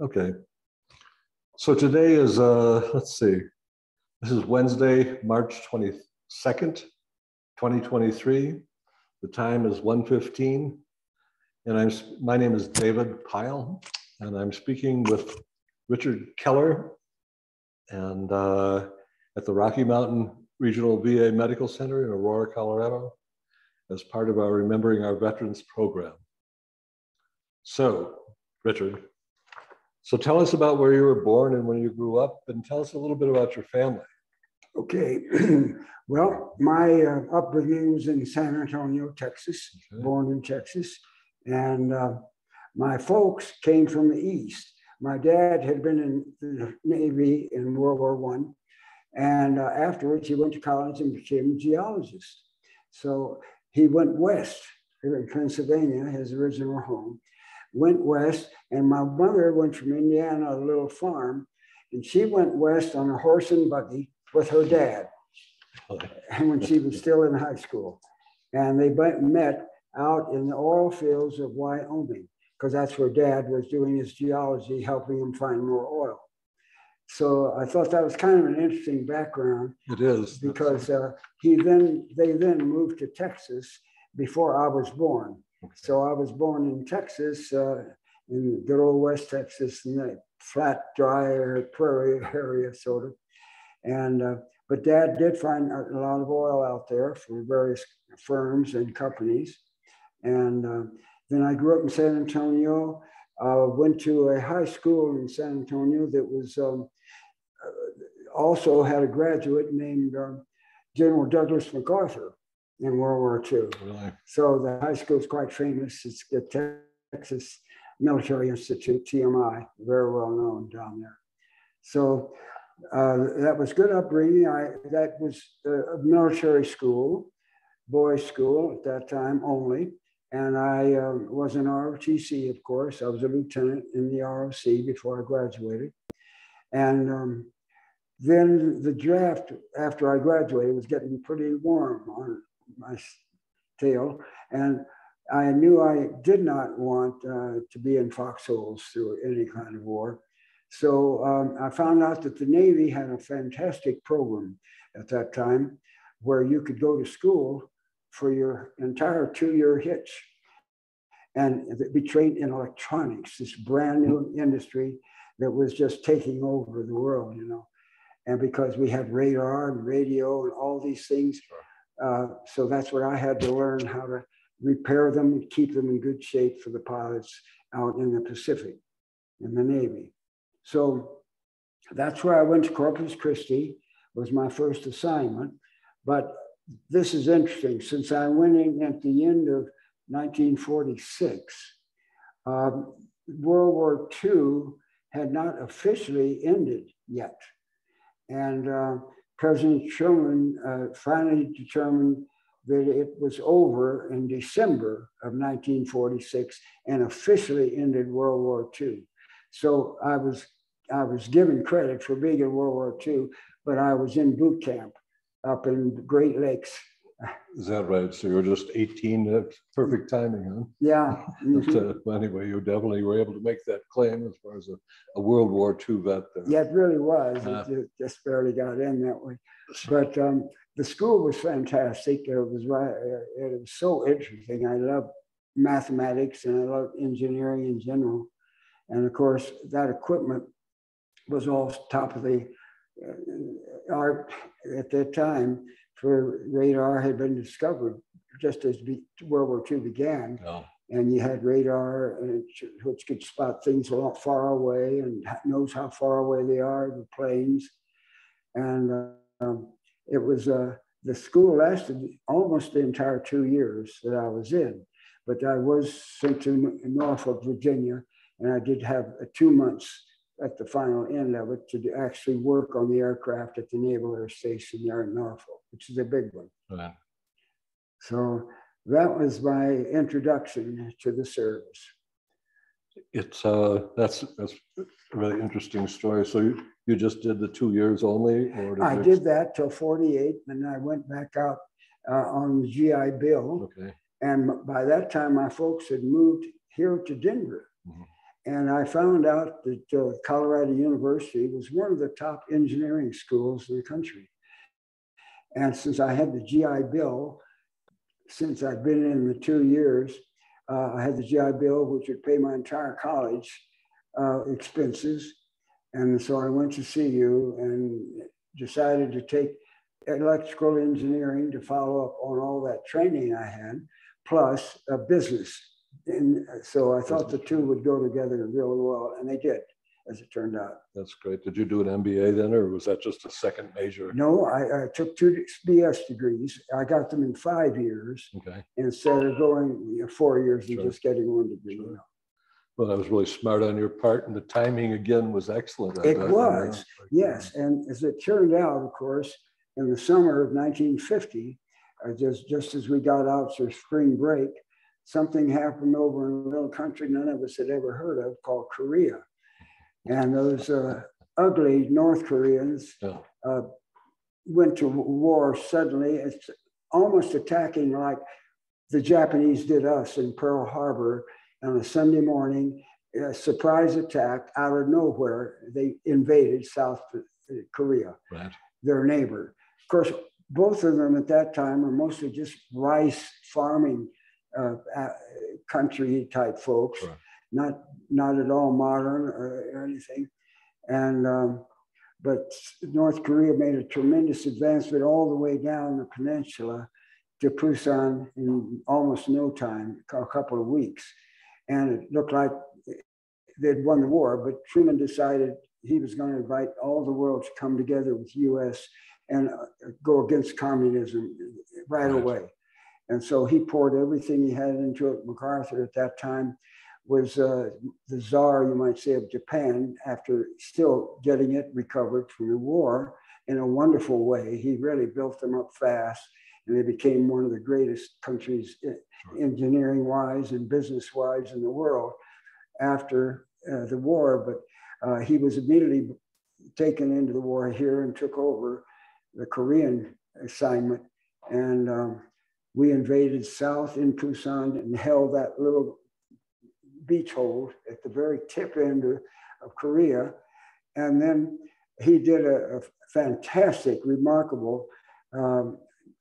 Okay. So today is, let's see, this is Wednesday, March 22nd, 2023. The time is 1:15, and my name is David Pyle, and I'm speaking with Richard Keller and at the Rocky Mountain Regional VA Medical Center in Aurora, Colorado, as part of our Remembering Our Veterans program. So, Richard, so tell us about where you were born and when you grew up, and tell us a little bit about your family. Okay. Well, my upbringing was in San Antonio, Texas, born in Texas. And my folks came from the East. My dad had been in the Navy in World War I. And afterwards, he went to college and became a geologist. So he went west here in Pennsylvania, his original home, went west. And my mother went from Indiana, a little farm, and she went west on a horse and buggy with her dad, and when she was still in high school. And they met out in the oil fields of Wyoming, because that's where Dad was doing his geology, helping him find more oil. So I thought that was kind of an interesting background. It is. Because they then moved to Texas before I was born. Okay. So I was born in Texas, in good old West Texas, in the flat, dry prairie area, sort of. And but Dad did find a lot of oil out there from various firms and companies. And then I grew up in San Antonio, went to a high school in San Antonio that was also had a graduate named General Douglas MacArthur in World War II. Really? So the high school is quite famous. It's the Texas Military Institute, TMI, very well known down there. So that was good upbringing. That was a military school, boys' school at that time only. And I was an ROTC, of course. I was a lieutenant in the ROC before I graduated. And then the draft after I graduated was getting pretty warm on my tail. And I knew I did not want to be in foxholes through any kind of war. So I found out that the Navy had a fantastic program at that time where you could go to school for your entire 2-year hitch and be trained in electronics, this brand new industry that was just taking over the world, you know. And because we had radar and radio and all these things, so that's what I had to learn, how to repair them and keep them in good shape for the pilots out in the Pacific in the Navy. So that's where I went to Corpus Christi, was my first assignment. But this is interesting, since I went in at the end of 1946, World War II had not officially ended yet. And President Truman finally determined that it was over in December of 1946 and officially ended World War II. So I was given credit for being in World War II, but I was in boot camp up in Great Lakes. Is that right? So you were just 18, that's perfect timing, huh? Yeah. Mm-hmm. But anyway, you definitely were able to make that claim as far as a World War II vet there. Yeah, it really was. It just barely got in that way. But the school was fantastic. It was so interesting. I love mathematics and I love engineering in general. And of course, that equipment was all top of the art at that time. For radar had been discovered just as World War II began. Oh. And you had radar which could spot things a lot far away and knows how far away they are, the planes. And it was, the school lasted almost the entire 2 years that I was in. But I was sent to Norfolk, Virginia, and I did have 2 months at the final end of it to actually work on the aircraft at the Naval Air Station there in Norfolk, which is a big one. Right. So that was my introduction to the service. It's that's a really interesting story. So you just did the 2 years only, or I did that till 48, and I went back out on the GI Bill. Okay. And by that time, my folks had moved here to Denver. Mm-hmm. And I found out that Colorado University was one of the top engineering schools in the country. And since I had the GI Bill, since I've been in the 2 years, I had the GI Bill, which would pay my entire college expenses. And so I went to CU and decided to take electrical engineering to follow up on all that training I had, plus a business. And so I thought the two would go together really well, and they did, as it turned out. That's great. Did you do an MBA then, or was that just a second major? No, I took 2 BS degrees. I got them in 5 years, okay, instead of going 4 years and just getting 1 degree. Sure. Well, that was really smart on your part, and the timing again was excellent. It was, yes. And as it turned out, of course, in the summer of 1950, just as we got out for spring break, something happened over in a little country none of us had ever heard of called Korea. And those ugly North Koreans went to war suddenly. It's almost attacking like the Japanese did us in Pearl Harbor on a Sunday morning, a surprise attack out of nowhere. They invaded South Korea, right, their neighbor. Of course, both of them at that time were mostly just rice farming country type folks, sure, not at all modern or anything. And but North Korea made a tremendous advancement all the way down the peninsula to Busan in almost no time, a couple of weeks. And it looked like they'd won the war, but Truman decided he was going to invite all the world to come together with US and go against communism right away. And so he poured everything he had into it. MacArthur at that time was the czar, you might say, of Japan, after still getting it recovered from the war in a wonderful way. He really built them up fast, and they became one of the greatest countries engineering-wise and business-wise in the world after the war. But he was immediately taken into the war here and took over the Korean assignment. And we invaded south in Busan and held that little beach hold at the very tip end of Korea. And then he did a fantastic, remarkable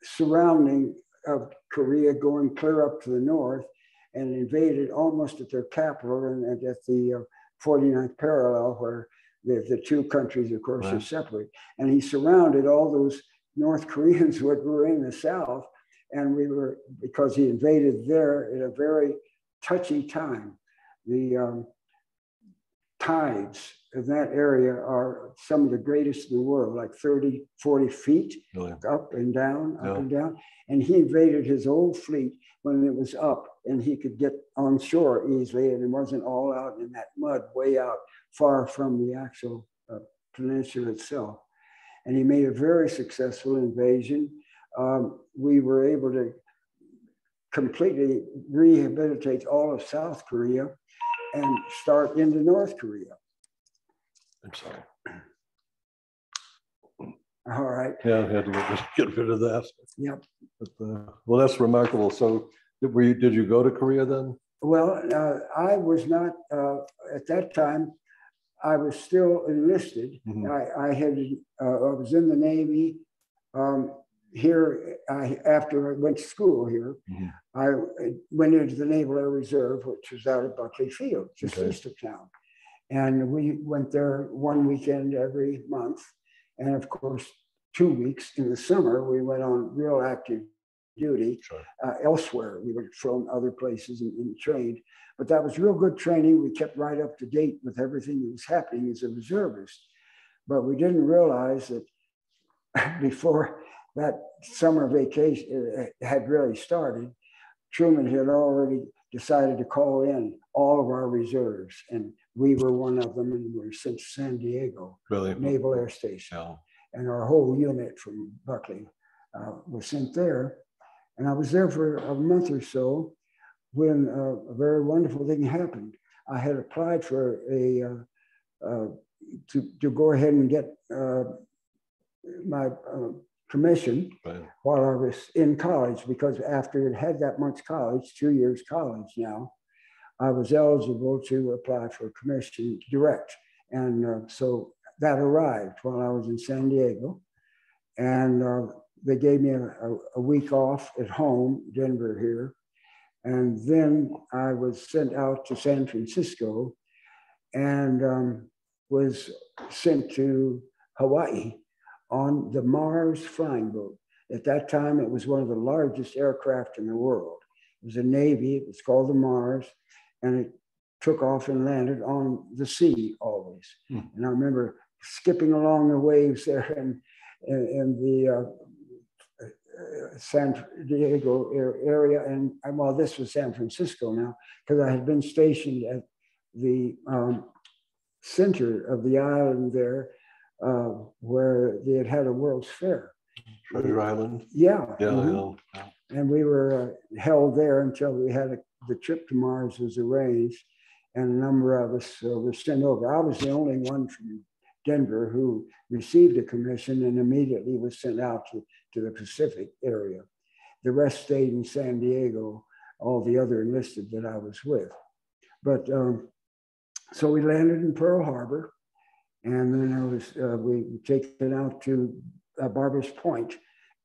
surrounding of Korea, going clear up to the north, and invaded almost at their capital and at the 49th parallel, where the two countries, of course, are separate. And he surrounded all those North Koreans who were in the south. And we were, because he invaded there at a very touchy time. The tides in that area are some of the greatest in the world, like 30, 40 feet, up and down, up and down. And he invaded his old fleet when it was up, and he could get on shore easily, and it wasn't all out in that mud, way out, far from the actual peninsula itself. And he made a very successful invasion. We were able to completely rehabilitate all of South Korea and start into North Korea. I'm sorry. All right. Yeah, I had to get rid of that. Yep. But, well, that's remarkable. So did you go to Korea then? Well, I was not, at that time, I was still enlisted. Mm-hmm. I was in the Navy. Here, after I went to school here, mm-hmm. I went into the Naval Air Reserve, which was out at Buckley Field, just east of town. And we went there one weekend every month. And of course, 2 weeks in the summer, we went on real active duty elsewhere. We were from other places and trained. But that was real good training. We kept right up to date with everything that was happening as a reservist. But we didn't realize that before that summer vacation had really started, Truman had already decided to call in all of our reserves, and we were one of them, and we were sent to San Diego Naval Air Station. Yeah. And our whole unit from Buckley was sent there. And I was there for a month or so when a very wonderful thing happened. I had applied for to go ahead and get my commission while I was in college, because after it had that much college, 2 years college now, I was eligible to apply for commission direct. And so that arrived while I was in San Diego. And they gave me a week off at home, Denver here. And then I was sent out to San Francisco and was sent to Hawaii on the Mars flying boat. At that time, it was one of the largest aircraft in the world. It was a Navy, it was called the Mars, and it took off and landed on the sea always. And I remember skipping along the waves there in the San Diego area. And well, this was San Francisco now, because I had been stationed at the center of the island there where they had a World's Fair. Treasure Island? Yeah. Yeah, mm-hmm. yeah. And we were held there until we had the trip to Mars was arranged, and a number of us were sent over. I was the only one from Denver who received a commission and immediately was sent out to the Pacific area. The rest stayed in San Diego, all the other enlisted that I was with. But so we landed in Pearl Harbor, and then we were taken out to Barbers Point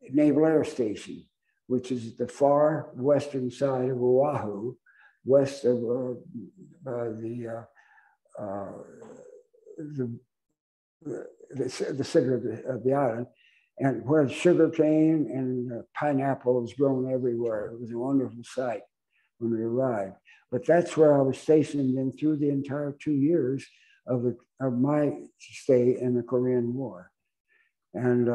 Naval Air Station, which is the far western side of Oahu, west of the center of the island, and where sugar cane and pineapple was grown everywhere. It was a wonderful sight when we arrived. But that's where I was stationed in through the entire 2 years of my stay in the Korean War. And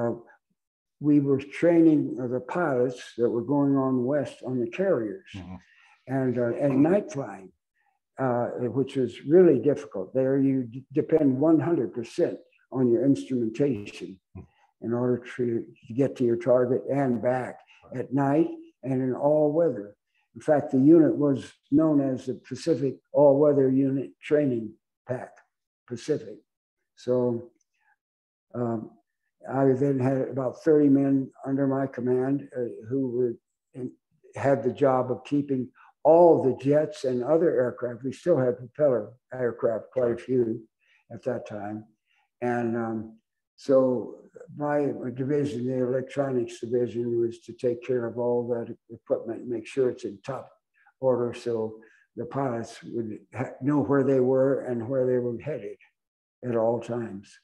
we were training the pilots that were going on west on the carriers, and night flying, which was really difficult. There you depend 100% on your instrumentation in order to get to your target and back at night and in all weather. In fact, the unit was known as the Pacific All-Weather Unit Training Pack, Pacific. So I then had about 30 men under my command who had the job of keeping all the jets and other aircraft. We still had propeller aircraft, quite a few at that time. And so my division, the electronics division, was to take care of all that equipment and make sure it's in top order so the pilots would know where they were and where they were headed at all times.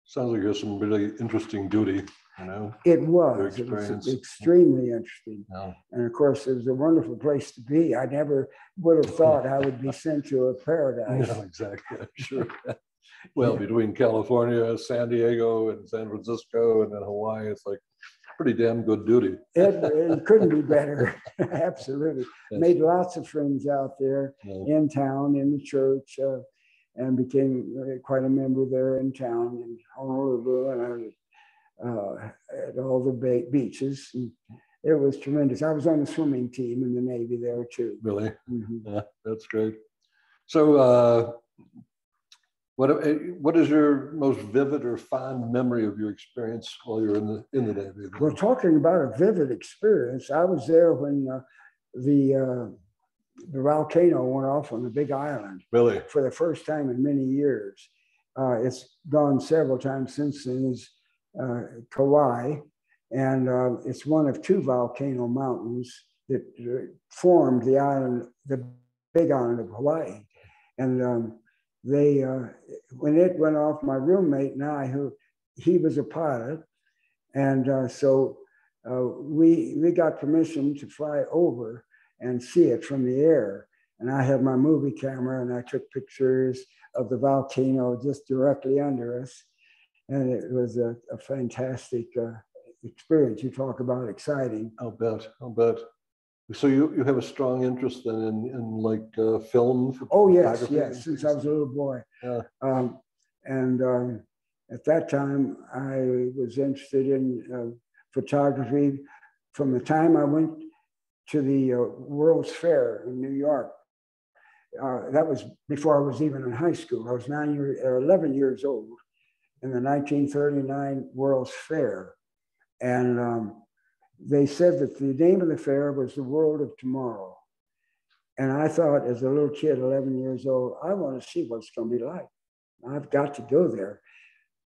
Sounds like there's some really interesting duty, you know? It was extremely interesting. Yeah. And of course, it was a wonderful place to be. I never would have thought I would be sent to a paradise. No, exactly, sure. Well, between California, San Diego, and San Francisco, and then Hawaii, it's like pretty damn good duty. It couldn't be better. Absolutely. Made lots of friends out there in town, in the church, and became quite a member there in town in Honolulu and at all the beaches. And it was tremendous. I was on the swimming team in the Navy there too. Really? Yeah, that's great. So what is your most vivid or fond memory of your experience while you're in the Navy? Well, talking about a vivid experience, I was there when the volcano went off on the Big Island. Really? For the first time in many years. It's gone several times since then. It's Kauai, and it's one of two volcano mountains that formed the island, the Big Island of Hawaii. And when it went off, my roommate and I, he was a pilot, and so we got permission to fly over and see it from the air. And I had my movie camera and I took pictures of the volcano just directly under us. And it was a fantastic experience. You talk about exciting. I'll bet. So you have a strong interest then in like film? Oh, yes, since I was a little boy. Yeah. At that time, I was interested in photography from the time I went to the World's Fair in New York. That was before I was even in high school. I was 11 years old in the 1939 World's Fair. And they said that the name of the fair was the World of Tomorrow. And I thought, as a little kid, 11 years old, I want to see what it's going to be like. I've got to go there.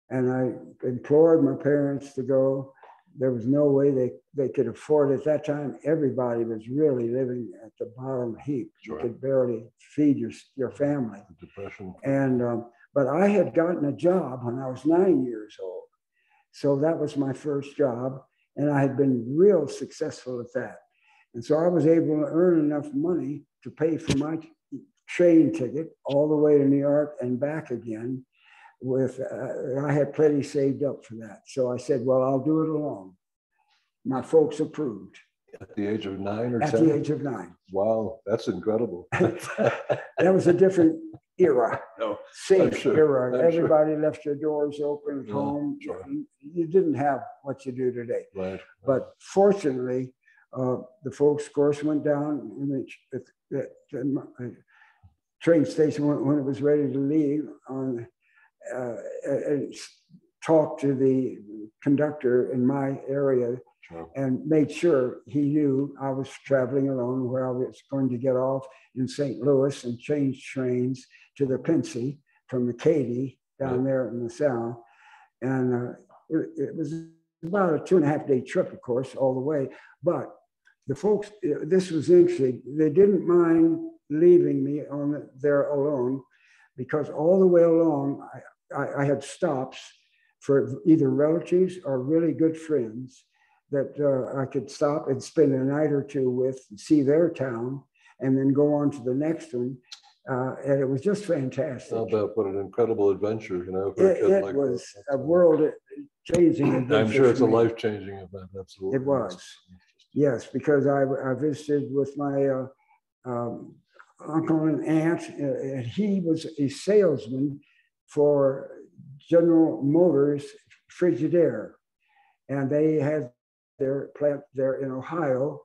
And I implored my parents to go. There was no way they could afford it. At that time, everybody was really living at the bottom heap. Sure. You could barely feed your family. Depression. And but I had gotten a job when I was 9 years old. So that was my first job. And I had been real successful at that. And so I was able to earn enough money to pay for my train ticket all the way to New York and back again. I had plenty saved up for that. So I said, well, I'll do it alone. My folks approved. At the age of 9 or 10? At the age of 9. Wow, that's incredible. That was a different era. No, safe era. Everybody left their doors open at home. Sure. You didn't have what you do today. Right. But fortunately, the folks, of course, went down in the train station when it was ready to leave and talked to the conductor in my area. Sure. And made sure he knew I was traveling alone, where I was going to get off in St. Louis and change trains to the Pincy from the Katy down there in the south. And it was about a 2.5-day trip, of course, all the way. But the folks, this was interesting. They didn't mind leaving me there alone, because all the way along, I had stops for either relatives or really good friends that I could stop and spend a night or two with, see their town, and then go on to the next one. And it was just fantastic. How about what an incredible adventure, It was a world-changing adventure. I'm sure it's a life-changing event, absolutely. It was, yes, because I visited with my uncle and aunt, and he was a salesman for General Motors Frigidaire. And they had their plant there in Ohio.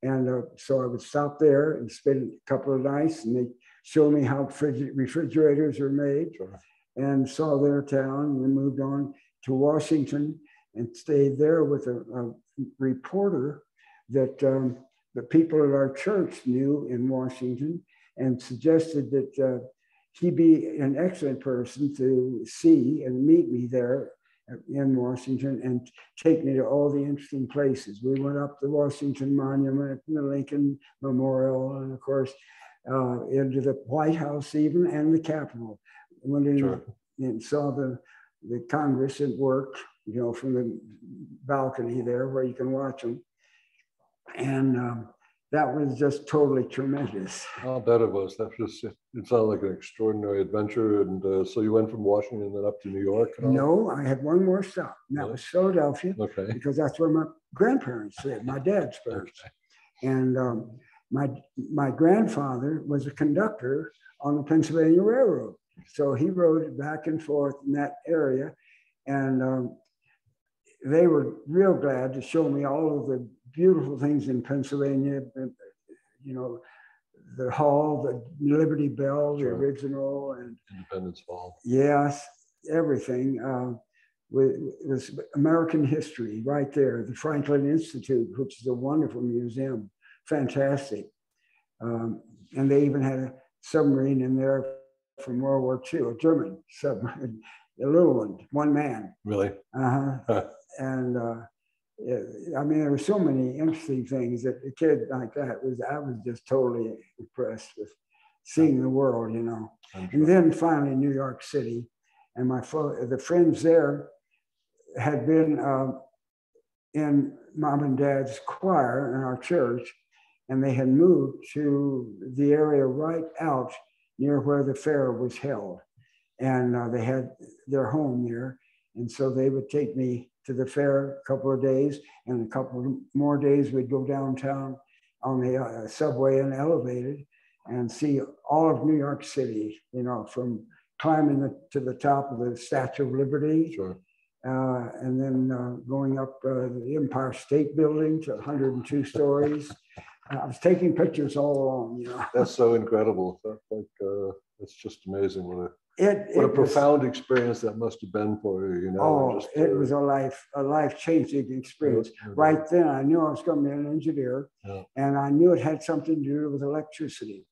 And so I would stop there and spend a couple of nights, and they showed me how refrigerators are made. Sure. And saw their town. We moved on to Washington and stayed there with a reporter that the people at our church knew in Washington, and suggested that he'd be an excellent person to see and meet me there in Washington and take me to all the interesting places. We went up the Washington Monument, the Lincoln Memorial, and of course, into the White House even, and the Capitol. Went in and saw the Congress at work, from the balcony there where you can watch them. And that was just totally tremendous. I'll bet it was. That was it sounded like an extraordinary adventure. And so you went from Washington then up to New York? No, I had one more stop, and that was Philadelphia, because that's where my grandparents lived, my dad's parents. Okay. And my grandfather was a conductor on the Pennsylvania Railroad. So he rode back and forth in that area. And they were real glad to show me all of the beautiful things in Pennsylvania, the Hall, the Liberty Bell, the original, and Independence Hall. Yes, everything. It was American history right there. The Franklin Institute, which is a wonderful museum, fantastic. And they even had a submarine in there from World War II, a German submarine, a little one man. Really? And I mean, there were so many interesting things that a kid like that I was just totally impressed with seeing the world, And then finally New York City, and the friends there had been in Mom and Dad's choir in our church, and they had moved to the area right out near where the fair was held. And they had their home there. And so they would take me to the fair a couple of days, and a couple more days we'd go downtown on the subway and elevated and see all of New York City, from climbing to the top of the Statue of Liberty. Sure. And then going up the Empire State Building to 102 stories. I was taking pictures all along, That's so incredible. That's just amazing what a What a profound experience that must have been for you, you know. Oh, it was a life-changing experience. Right then, I knew I was going to be an engineer, and I knew it had something to do with electricity.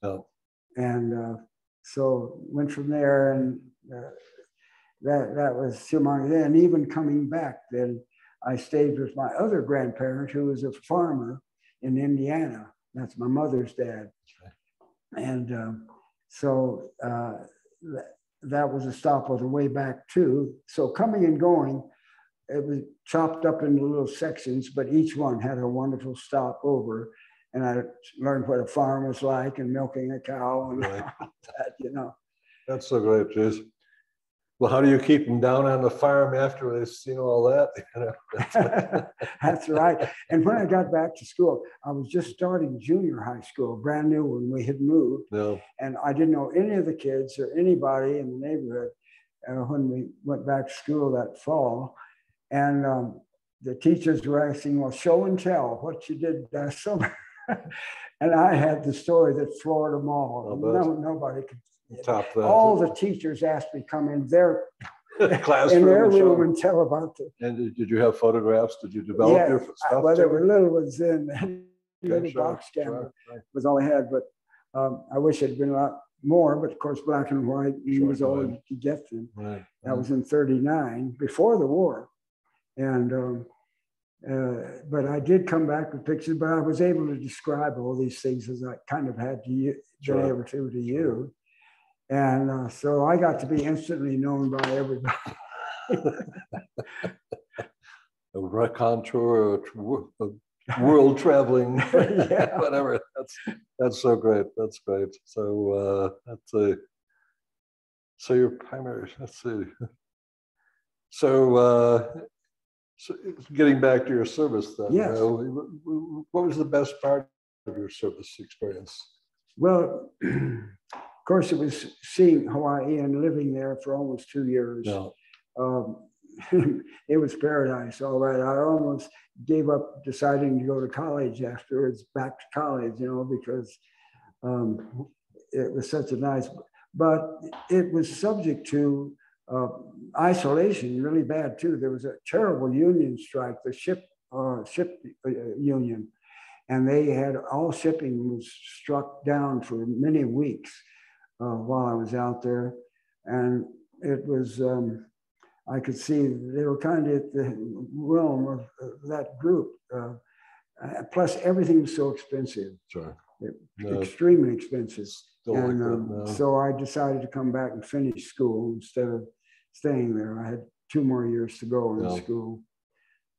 And so went from there, and that was humongous. And even coming back, then I stayed with my other grandparent, who was a farmer in Indiana. That's my mother's dad. And so that was a stop on the way back too. So coming and going, it was chopped up into little sections, but each one had a wonderful stop over. And I learned what a farm was like and milking a cow and all that, you know. That's so great, Jez. Well, how do you keep them down on the farm after they've seen all that? That's right. And when I got back to school, I was just starting junior high school, brand new when we had moved. And I didn't know any of the kids or anybody in the neighborhood when we went back to school that fall. And the teachers were asking, well, show and tell what you did last summer. And I had the story that floored them all. Nobody could. Top that. All the teachers asked me to come in their classroom in their room and tell about it. And did you have photographs? Did you develop your stuff? Well, there were little ones in little box camera was all I had, but I wish it had been a lot more. But of course, black and white was all you could get them. That was in '39, before the war, and but I did come back with pictures. But I was able to describe all these things as I kind of had to been able to you. And so I got to be instantly known by everybody. A raconteur, a world traveling, whatever. That's so great. That's great. So so your primary. Let's see. So getting back to your service, then. Yes. What was the best part of your service experience? Well. Of course, it was seeing Hawaii and living there for almost 2 years. It was paradise, all right. I almost gave up deciding to go to college afterwards, back to college, you know, because it was such a nice, but it was subject to isolation, really bad too. There was a terrible union strike, the ship union, and they had all shipping was struck down for many weeks. While I was out there, and it was, I could see they were kind of at the realm of that group. Plus, everything was so expensive. Extremely expensive. And so I decided to come back and finish school instead of staying there. I had 2 more years to go in school.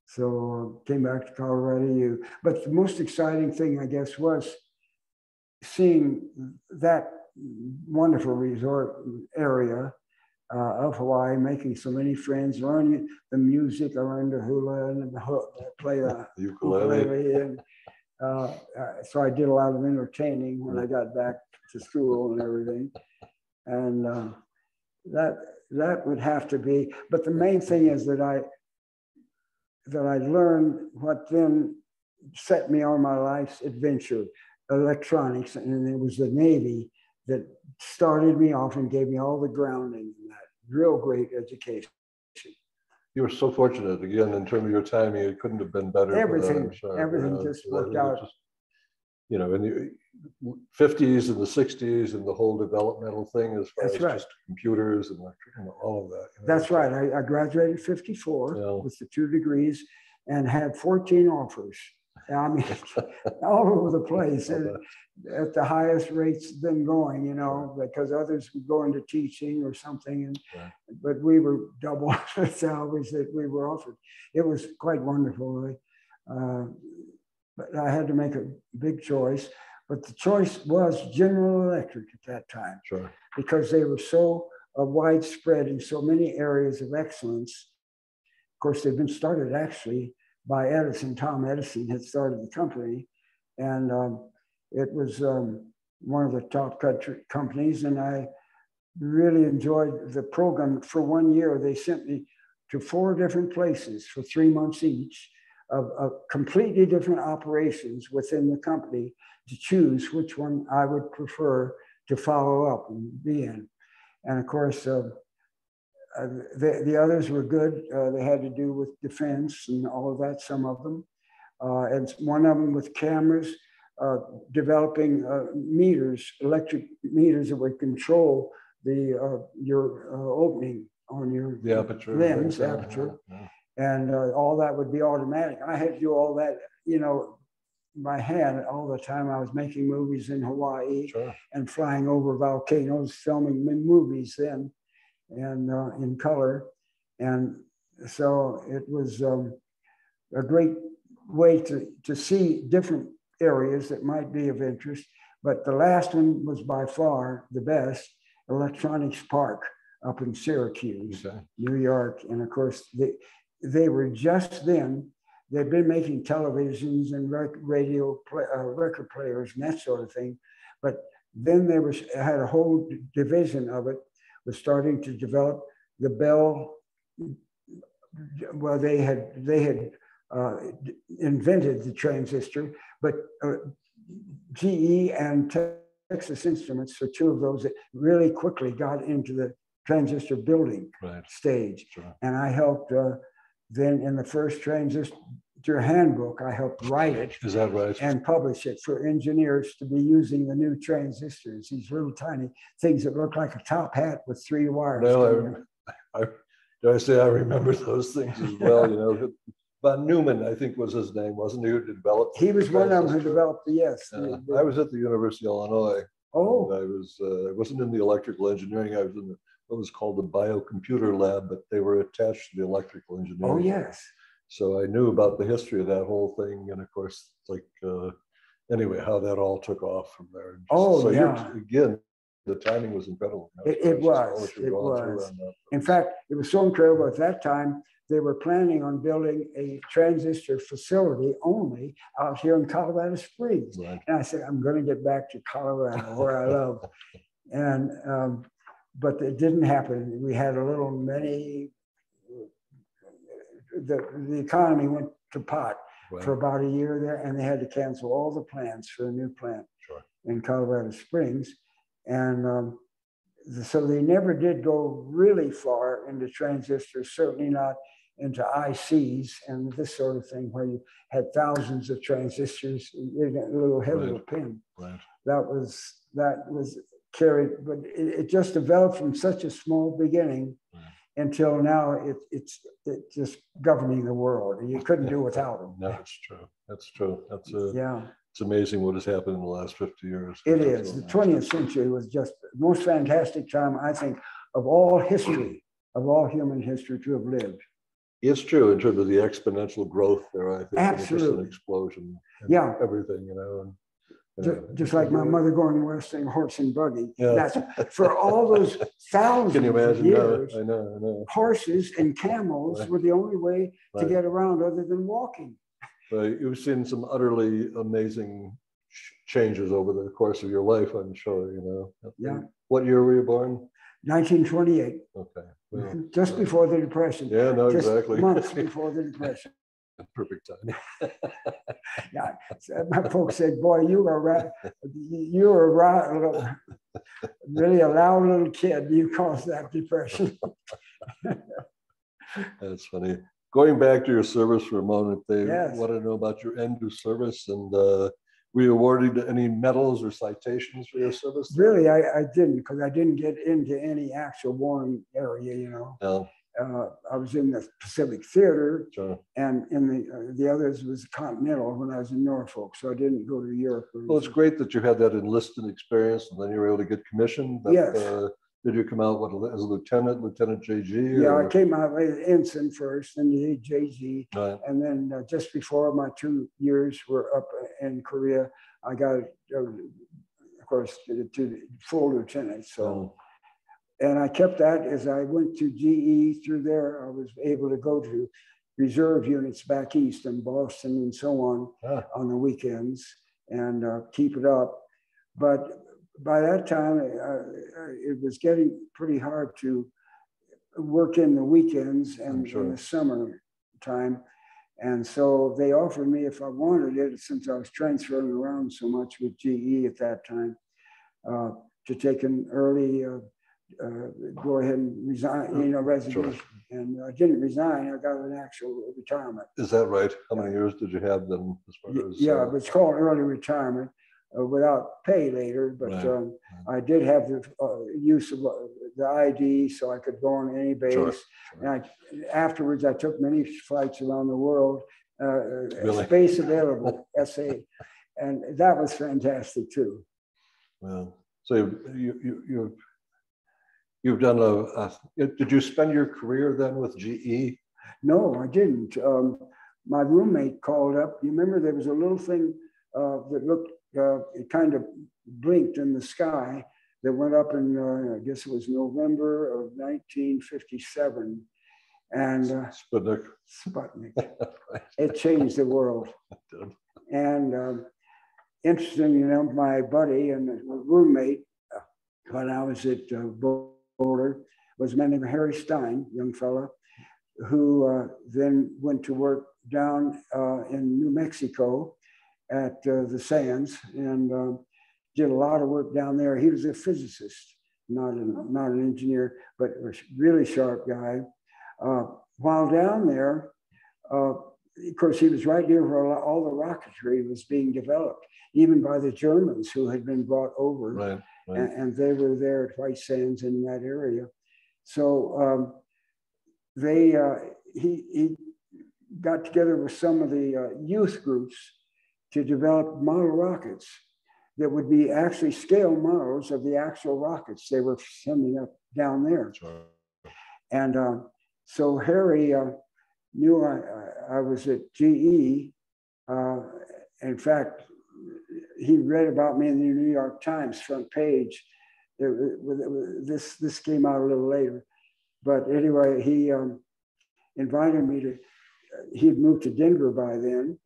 So I came back to Colorado. But the most exciting thing, I guess, was seeing that wonderful resort area of Hawaii, making so many friends, learning the music. I learned the hula and play the ukulele. And so I did a lot of entertaining when I got back to school and everything. And that would have to be, but the main thing is that I learned what then set me on my life's adventure, electronics, and it was the Navy that started me off and gave me all the grounding in that real great education. You were so fortunate, again, in terms of your timing. It couldn't have been better. Everything just worked out. You know, in the 50s and the 60s and the whole developmental thing as far as just computers and all of that. You know? That's right. I graduated 54 with the 2 degrees and had 14 offers. I mean, all over the place, and at the highest rates then going, you know, because others would go into teaching or something, and but we were double the salaries that we were offered. It was quite wonderful, but I had to make a big choice. But the choice was General Electric at that time, because they were so widespread in so many areas of excellence. Of course, they've been started actually by Edison. Tom Edison had started the company, and it was one of the top companies, and I really enjoyed the program. For 1 year, they sent me to 4 different places for 3 months each of completely different operations within the company to choose which one I would prefer to follow up and be in. And of course, the others were good. They had to do with defense and all of that, some of them. And one of them with cameras, developing meters, electric meters that would control your opening on your lens, aperture. Yeah. And all that would be automatic. I had to do all that, by hand all the time. I was making movies in Hawaii and flying over volcanoes, filming movies then, and in color. And so it was a great way to see different areas that might be of interest. But the last one was by far the best, Electronics Park up in Syracuse, New York. And of course, they were just then, they'd been making televisions and record players and that sort of thing. But then they had a whole division of it, was starting to develop the Bell. Well, they had invented the transistor, but GE and Texas Instruments are two of those that really quickly got into the transistor building stage. And I helped then in the first transistor handbook, I helped write it. Is that right? And publish it for engineers to be using the new transistors, these little tiny things that look like a top hat with 3 wires. No, I remember those things as well, Von Neumann, I think was his name, wasn't he, who developed? He was one of them who developed the, I was at the University of Illinois. Oh. I wasn't in the electrical engineering. I was in what was called the biocomputer lab, but they were attached to the electrical engineering. Oh, yes. So I knew about the history of that whole thing. And of course, anyway, how that all took off from there. Again, the timing was incredible. It was. In fact, it was so incredible at that time, they were planning on building a transistor facility only out here in Colorado Springs. Right. And I said, I'm going to get back to Colorado, where I love. And, but it didn't happen. We had a little the economy went to pot for about a year there, and they had to cancel all the plans for a new plant in Colorado Springs. And so they never did go really far into transistors, certainly not into ICs and this sort of thing, where you had thousands of transistors in a little head of a pin. Right. That was carried, but it just developed from such a small beginning until now it's just governing the world. You couldn't do without them. No, it's true. That's true. It's amazing what has happened in the last 50 years. It is. The 20th century was just the most fantastic time, I think, of all history, of all human history to have lived. It's true in terms of the exponential growth there, I think. Absolutely. Just an explosion. Everything, Just like my mother going west saying horse and buggy. That's for all those thousands of years. I know. Horses and camels were the only way to get around other than walking. You've seen some utterly amazing changes over the course of your life, I'm sure, Yeah. What year were you born? 1928. Okay. Well, just before the Depression. Yeah, no, just exactly. Months before the Depression. Perfect time. Yeah, my folks said, "Boy, you are really a loud little kid. You caused that depression." That's funny. Going back to your service for a moment, they Yes. want to know about your end of service, and were you awarded any medals or citations for your service? Really, I didn't, because I didn't get into any actual warring area. No. I was in the Pacific Theater, Sure. and in the others was Continental when I was in Norfolk, so I didn't go to Europe. Well, it's great that you had that enlisted experience, and then you were able to get commissioned. Yes. Did you come out as a lieutenant JG? Yeah, I came out as ensign first, then the JG, Right. and then just before my 2 years were up in Korea, I got, of course, to full lieutenant. So. And I kept that as I went to GE. Through there, I was able to go to reserve units back east in Boston and so on the weekends and keep it up. But by that time, it was getting pretty hard to work in the weekends and in the summer time. And so they offered me, if I wanted it, since I was transferring around so much with GE at that time, to take an early go ahead and resign, you know, resignation. Sure. And I didn't resign. I got an actual retirement. Is that right? How many years did you have then? As far as, yeah, it's called early retirement without pay later. But right. I did have the use of the ID, so I could go on any base. Sure. And afterwards, I took many flights around the world. Really? Space available, SA, and that was fantastic too. Well, so you've done did you spend your career then with GE? No, I didn't. My roommate called up. You remember there was a little thing that looked, it kind of blinked in the sky that went up in, I guess it was November of 1957. And Sputnik. Right. It changed the world. And interesting, you know, my buddy and roommate when I was at Boulder was a man named Harry Stein, young fella, who then went to work down in New Mexico at the Sands and did a lot of work down there. He was a physicist, not an engineer, but a really sharp guy. While down there, of course, he was right near where all the rocketry was being developed, even by the Germans who had been brought over, right. And they were there at White Sands in that area. So he got together with some of the youth groups to develop model rockets that would be actually scale models of the actual rockets they were sending up down there. Sure. And so Harry knew I was at GE. In fact, he read about me in the New York Times front page. This came out a little later. But anyway, he invited me to, he'd moved to Denver by then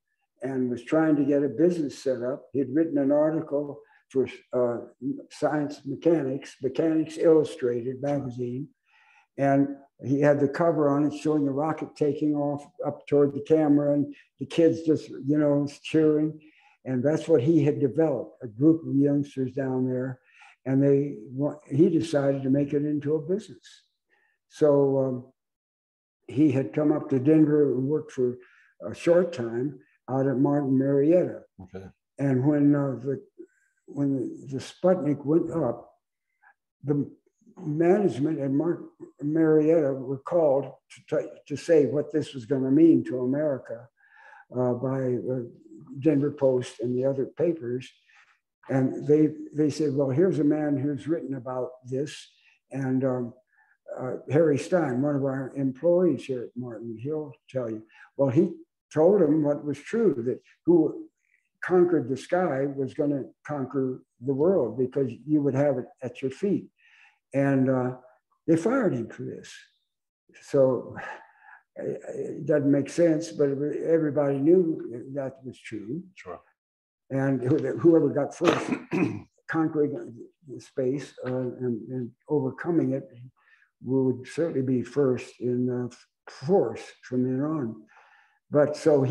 and was trying to get a business set up. He'd written an article for Science Mechanics Illustrated magazine. And he had the cover on it showing the rocket taking off up toward the camera and the kids just, you know, cheering. And that's what he had developed, a group of youngsters down there. And he decided to make it into a business. So he had come up to Denver and worked for a short time out at Martin Marietta. Okay. And when the Sputnik went up, the management at Marietta were called to say what this was going to mean to America by Denver Post and the other papers. And they said, well, here's a man who's written about this. And Harry Stein, one of our employees here at Martin, he'll tell you. Well, he told him what was true, that who conquered the sky was going to conquer the world because you would have it at your feet. And they fired him for this. So it doesn't make sense, but everybody knew that was true. Sure. And whoever got first conquering the space and overcoming it would certainly be first in force from then on. But so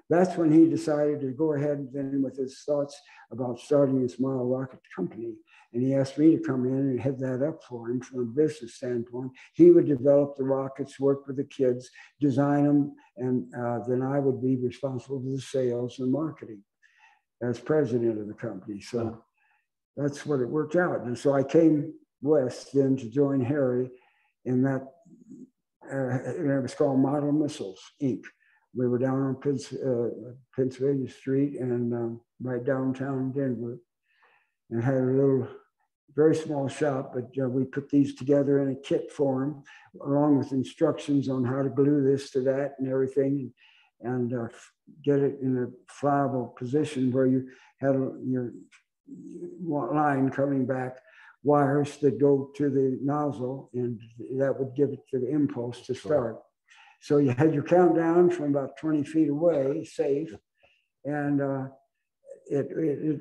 that's when he decided to go ahead then with his thoughts about starting this model rocket company. And he asked me to come in and head that up for him from a business standpoint. He would develop the rockets, work with the kids, design them, and then I would be responsible for the sales and marketing as president of the company. So that's what it worked out. And so I came west then to join Harry in that, it was called Model Missiles, Inc. We were down on Pennsylvania Street and right downtown Denver, and had a little, very small shop, but we put these together in a kit form, along with instructions on how to glue this to that and everything, and get it in a flyable position where you had your line coming back, wires that go to the nozzle, and that would give it the impulse to start. So you had your countdown from about 20 feet away, safe, and it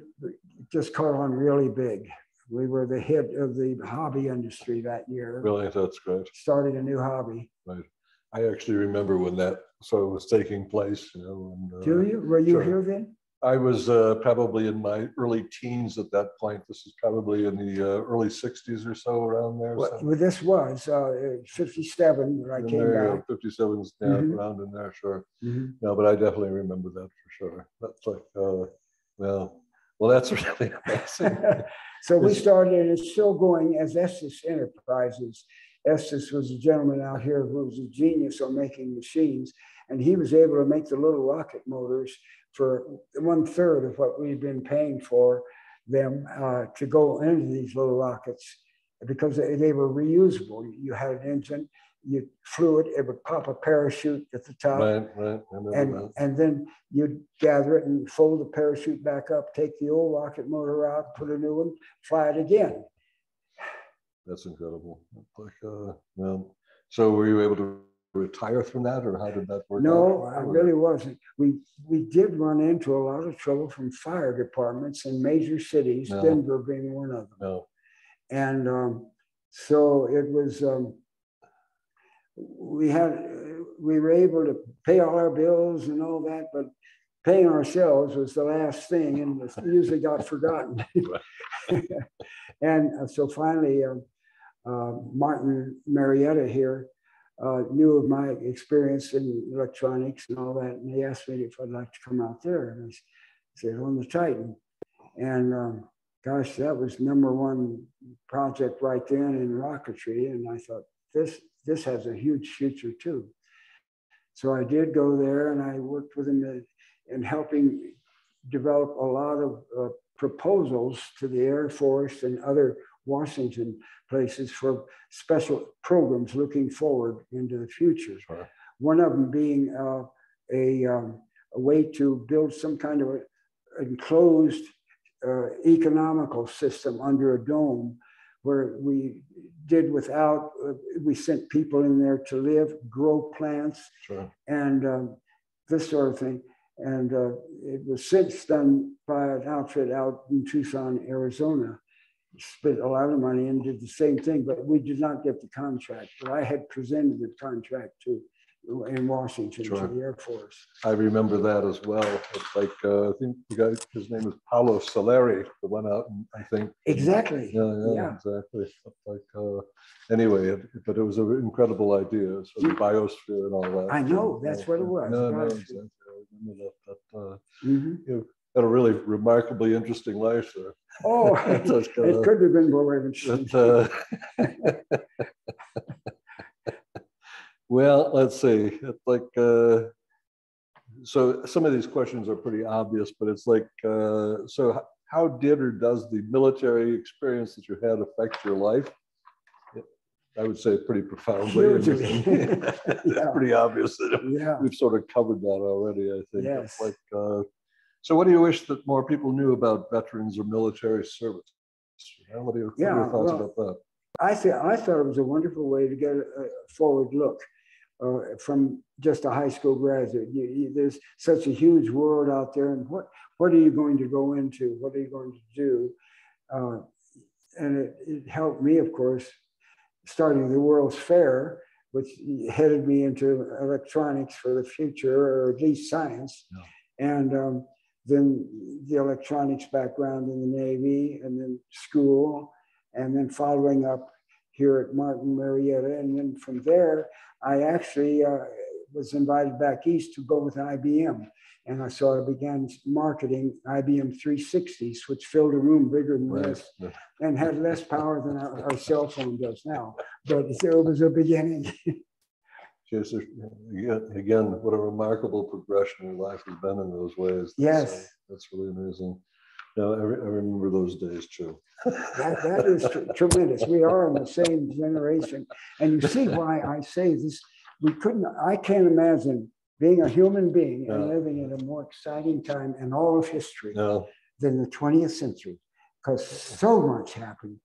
just caught on really big. We were the hit of the hobby industry that year. Really, that's great. Started a new hobby. Right. I actually remember when that sort of was taking place. You know. And, do you? Were you here then? I was probably in my early teens at that point. This is probably in the early 60s or so, around there. Well, this was 57 when I came back. 57's around in there, sure. No, but I definitely remember that for sure. That's like, well, that's really amazing. So we started, and it's still going as Estes Enterprises. Estes was a gentleman out here who was a genius on making machines, and he was able to make the little rocket motors for 1/3 of what we've been paying for them to go into these little rockets, because they were reusable. You had an engine, you flew it, it would pop a parachute at the top, right. And then you'd gather it and fold the parachute back up, take the old rocket motor out, put a new one, fly it again. That's incredible. Like, well, so were you able to retire from that, or how did that work? No, I really wasn't. We did run into a lot of trouble from fire departments in major cities, Denver being one of them. And so it was, we were able to pay all our bills and all that, but paying ourselves was the last thing, and it usually got forgotten. And so finally, Martin Marietta here knew of my experience in electronics and all that, and he asked me if I'd like to come out there, and I said, on the Titan. And gosh, that was #1 project right then in rocketry, and I thought, this has a huge future too. So I did go there, and I worked with him in helping develop a lot of proposals to the Air Force and other Washington places for special programs looking forward into the future. Sure. One of them being a way to build some kind of enclosed economical system under a dome, where we did without, we sent people in there to live, grow plants, sure, and this sort of thing. And it was since done by an outfit out in Tucson, Arizona. Spent a lot of money and did the same thing, but we did not get the contract. But I had presented the contract in Washington sure, to the Air Force. I remember that as well. It's like, I think the guy, his name is Paulo Soleri, the one out, I think. Exactly. Yeah, exactly. Like, anyway, but it was an incredible idea. So the biosphere and all that. I know, that's what it was. No, exactly. I remember that. You had a really remarkably interesting life there. Oh, it could have been more interesting. Well, let's see. It's like, so some of these questions are pretty obvious, but it's like, so how did or does the military experience that you had affect your life? I would say pretty profoundly. It's pretty obvious that we've sort of covered that already, I think. Yes. It's like, so what do you wish that more people knew about veterans or military service? What are your thoughts about that? I thought it was a wonderful way to get a forward look from just a high school graduate. There's such a huge world out there, and what are you going to go into? What are you going to do? And it helped me, of course, starting the World's Fair, which headed me into electronics for the future, or at least science. And then the electronics background in the Navy, and then school, and then following up here at Martin Marietta. And then from there, I actually was invited back east to go with IBM. And so I began marketing IBM 360s, which filled a room bigger than this and had less power than our cell phone does now. But it was a beginning. Again, what a remarkable progression your life has been in those ways. Yes. That's really amazing. No, I remember those days too. That is tremendous. We are in the same generation. And you see why I say this. I can't imagine being a human being and living in a more exciting time in all of history than the 20th century, because so much happened.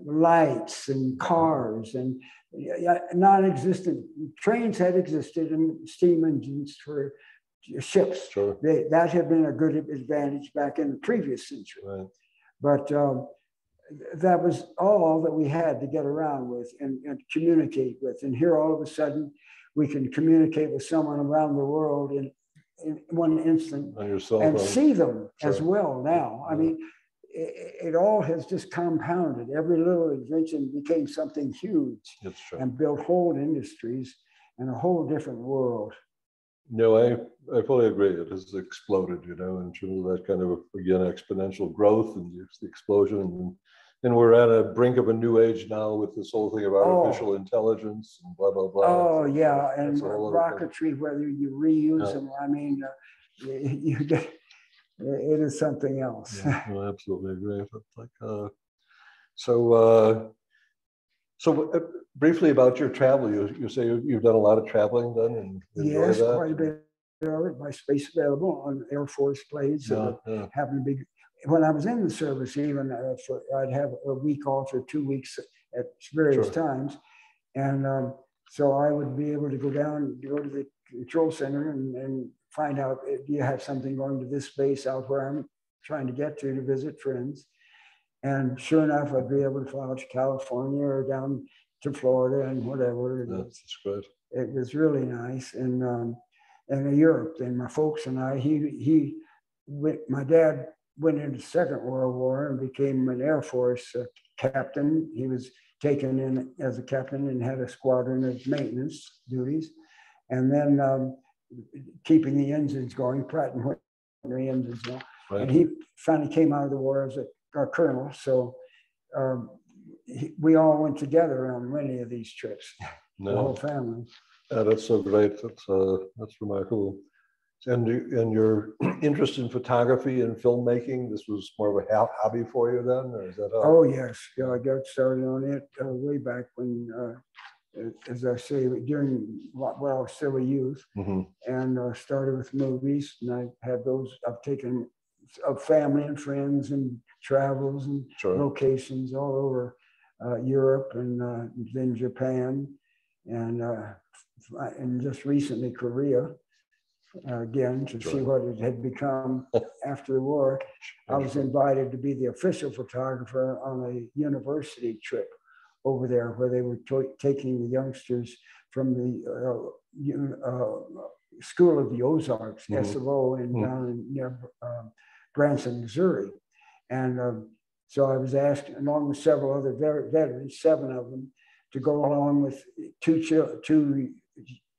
Lights and cars and non-existent trains had existed, and steam engines for ships. Sure. That had been a good advantage back in the previous century. Right. But that was all that we had to get around with and communicate with. And here all of a sudden, we can communicate with someone around the world in one instant on your cell and phone. see them Sure. as well now. I mean, it all has just compounded. Every little invention became something huge and built whole industries and a whole different world. No, I fully agree. It has exploded, you know, in terms of that kind of, again, exponential growth and the explosion. And we're at a brink of a new age now with this whole thing of artificial intelligence and blah, blah, blah. Oh, yeah. And rocketry, whether you reuse them, I mean, it is something else. Yeah, I absolutely agree. Like, so briefly about your travel, you say you've done a lot of traveling then, and enjoy yes, that? Quite a bit of it by space available on Air Force planes. Having big. When I was in the service, even I'd have a week off or 2 weeks at various times, and so I would be able to go down, go to the control center, and find out if you have something going to this base out where I'm trying to get to visit friends. And sure enough, I'd be able to fly out to California or down to Florida and whatever. That's good. It was really nice. And Europe, and my folks and I, my dad went into the Second World War and became an Air Force captain. He was taken in as a captain and had a squadron of maintenance duties. And then keeping the engines going, Pratt and Whitney engines. And he finally came out of the war as a colonel. So we all went together on many of these trips, the whole family. Yeah, that's so great. That's remarkable. And your interest in photography and filmmaking, this was more of a hobby for you then, or is that? Oh yes, yeah, I got started on it way back when, as I say, while I was still a youth, and started with movies, and I had those. I've taken of family and friends and travels and locations all over Europe and then Japan, and just recently Korea. Again, to see what it had become after the war. I was invited to be the official photographer on a university trip over there, where they were taking the youngsters from the School of the Ozarks, SFO, down near Branson, Missouri. And so I was asked, along with several other veterans, 7 of them, to go along with two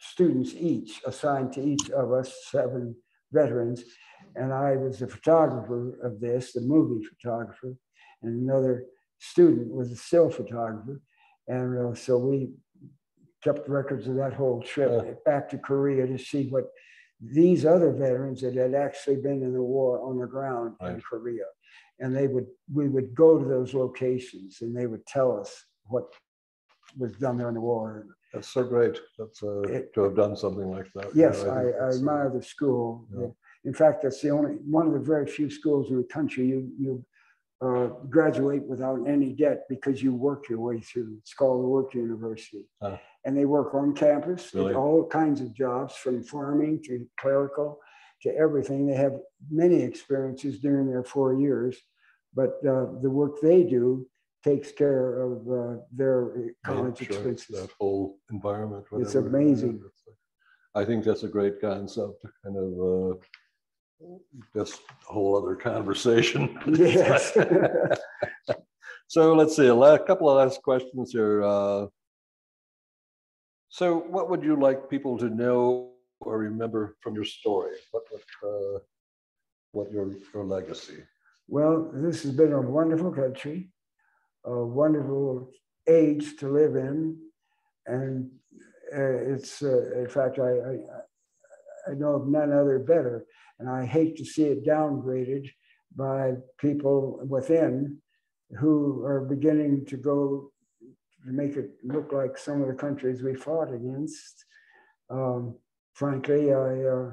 students each, assigned to each of us, 7 veterans. And I was the photographer of this, the movie photographer, and another student was a still photographer. And so we kept records of that whole trip back to Korea to see what these other veterans that had actually been in the war on the ground in Korea. And we would go to those locations and they would tell us what was done there in the war. That's so great. That's to have done something like that. Yes, I admire the school. Yeah. In fact, that's one of the very few schools in the country you graduate without any debt because you work your way through. It's called the Work University. And they work on campus, all kinds of jobs, from farming to clerical to everything. They have many experiences during their 4 years, but the work they do takes care of their college expenses. That whole environment. It's amazing. I think that's a great concept, kind of, that's a whole other conversation. Yes. So let's see, a couple of last questions here. So what would you like people to know or remember from your story? What your legacy? Well, this has been a wonderful country, a wonderful age to live in. And it's, in fact, I know of none other better. And I hate to see it downgraded by people within who are beginning to go to make it look like some of the countries we fought against. Frankly, I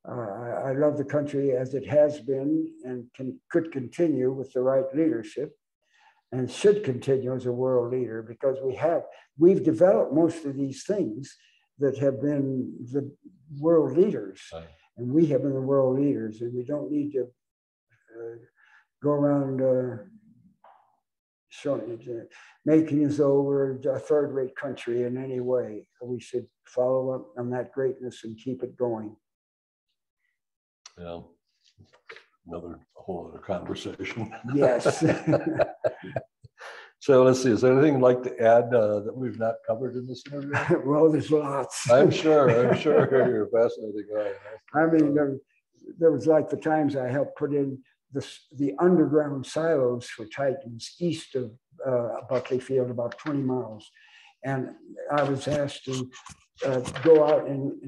love the country as it has been and could continue with the right leadership, and should continue as a world leader, because we've developed most of these things that have been the world leaders. And we have been the world leaders, and we don't need to go around making us though we're a third-rate country in any way. We should follow up on that greatness and keep it going. Yeah. Another whole other conversation. Yes. So let's see, is there anything you'd like to add that we've not covered in this interview? Well, there's lots. I'm sure you're a fascinating guy. I mean, there was like the times I helped put in the underground silos for Titans east of Buckley Field, about 20 miles. And I was asked to go out and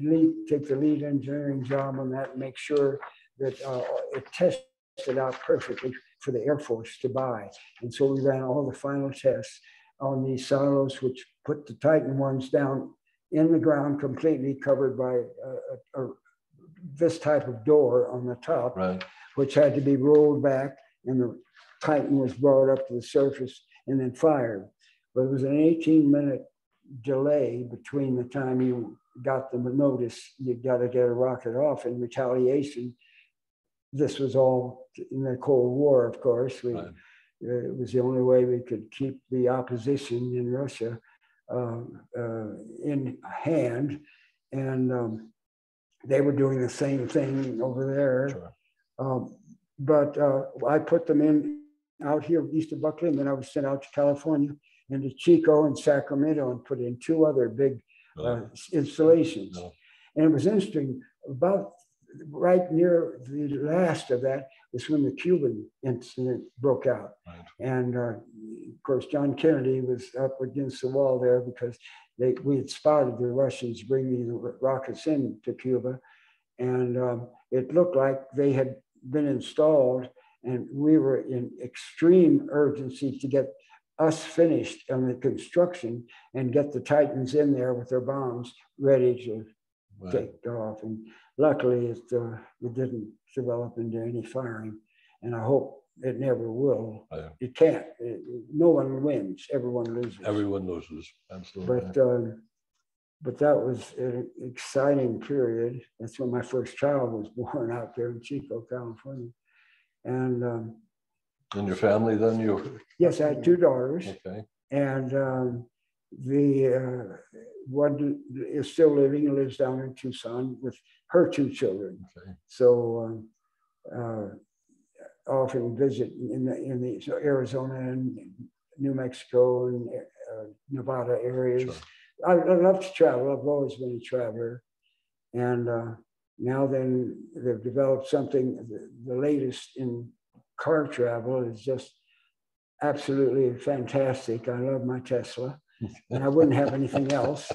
take the lead engineering job on that and make sure that it tested out perfectly for the Air Force to buy. And so we ran all the final tests on these silos, which put the Titan ones down in the ground, completely covered by this type of door on the top, right, which had to be rolled back, and the Titan was brought up to the surface and then fired. But it was an 18-minute delay between the time you got the notice you got to get a rocket off in retaliation. This was all in the Cold War, of course. Right. It was the only way we could keep the opposition in Russia in hand. And they were doing the same thing over there. Sure. But I put them in out here east of Buckley, and then I was sent out to California and to Chico and Sacramento and put in 2 other big installations. No. And it was interesting, about right near the last of that was when the Cuban incident broke out. Right. And of course, John Kennedy was up against the wall there because we had spotted the Russians bringing the rockets into Cuba. And it looked like they had been installed, and we were in extreme urgency to get us finished on the construction and get the Titans in there with their bombs ready to take off. And luckily, it didn't develop into any firing, and I hope it never will. It can't. No one wins. Everyone loses. Everyone loses. Absolutely. But that was an exciting period. That's when my first child was born out there in Chico, California. And your family then? Yes, I had 2 daughters. Okay. And the one is still living and lives down in Tucson with her 2 children. Okay. So often visit in the Arizona and New Mexico and Nevada areas. Sure. I love to travel. I've always been a traveler. And now then they've developed something, the latest in car travel is just absolutely fantastic. I love my Tesla, and I wouldn't have anything else.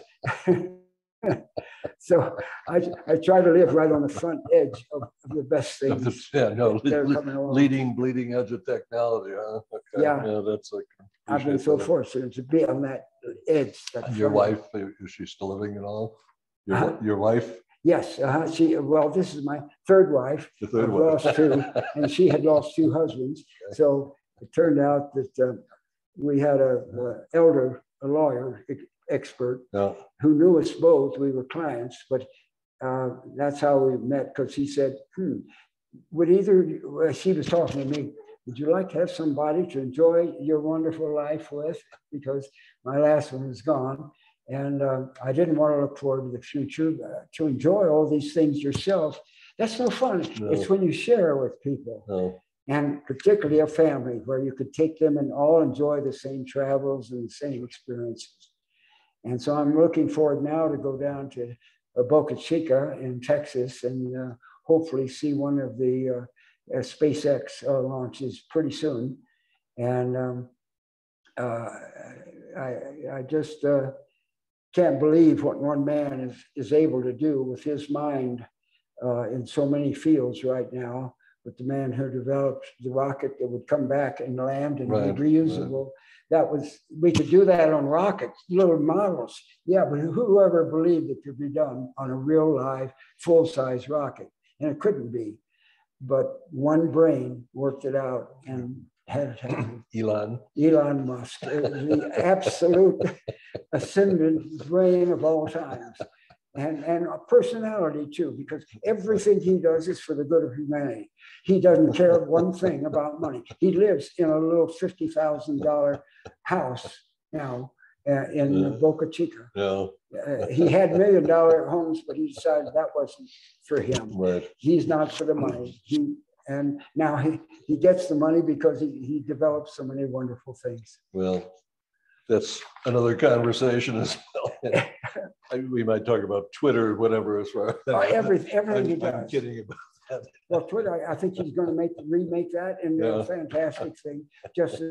So I try to live right on the front edge of the best things. Bleeding edge of technology. Huh? Okay. Yeah, that's like. I've been so fortunate to be on that edge. And your wife, is she still living at all? Your wife? Yes. Well, this is my 3rd wife. The 3rd wife. Lost 2, and she had lost 2 husbands. Okay. So it turned out that we had a lawyer expert who knew us both. We were clients, but that's how we met, because he said, she was talking to me, would you like to have somebody to enjoy your wonderful life with? Because my last one was gone. And I didn't want to look forward to the future, to enjoy all these things yourself. That's no fun. No. It's when you share with people. No. And particularly a family, where you could take them and all enjoy the same travels and the same experiences. And so I'm looking forward now to go down to Boca Chica in Texas and hopefully see one of the SpaceX launches pretty soon. And I just can't believe what one man is able to do with his mind in so many fields right now. But the man who developed the rocket that would come back and land and be reusable, we could do that on rockets, little models. Yeah, but whoever believed it could be done on a real live, full-size rocket? And it couldn't be. But one brain worked it out and had it happen. Elon Musk, the absolute ascendant brain of all times. And a personality too, because everything he does is for the good of humanity. He doesn't care one thing about money. He lives in a little $50,000 house now, in Boca Chica. Yeah. He had $1 million homes, but he decided that wasn't for him. Right. He's not for the money. And now he gets the money because he developed so many wonderful things. Well, that's another conversation as well. We might talk about Twitter, whatever. As far everything he does. I'm kidding about that. Well, Twitter, I think he's going to remake that, and a fantastic thing, just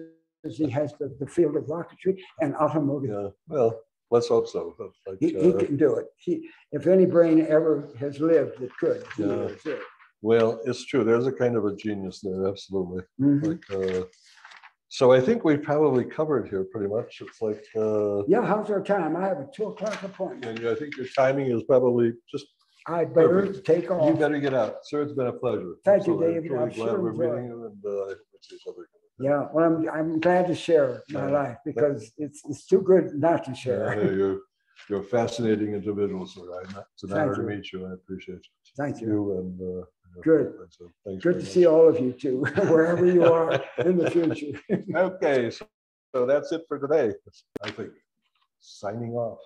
as he has the field of rocketry and automotive. Yeah, well, let's hope so. Like, he can do it. If any brain ever has lived, it could. Is it. Well, it's true. There's a kind of a genius there, absolutely. Like, so I think we've probably covered here pretty much. It's like yeah. How's our time? I have a 2 o'clock appointment. And I think your timing is probably just. I better take off. You better get out, sir. It's been a pleasure. Thank you, David. I'm glad we're meeting you, and I hope it's each other. Yeah, well, I'm glad to share my life because it's too good not to share. You're a fascinating individual, sir. It's an honor to meet you. I appreciate it. Thank you. And good. So good to see all of you too, wherever you are in the future. Okay, so that's it for today. I think signing off.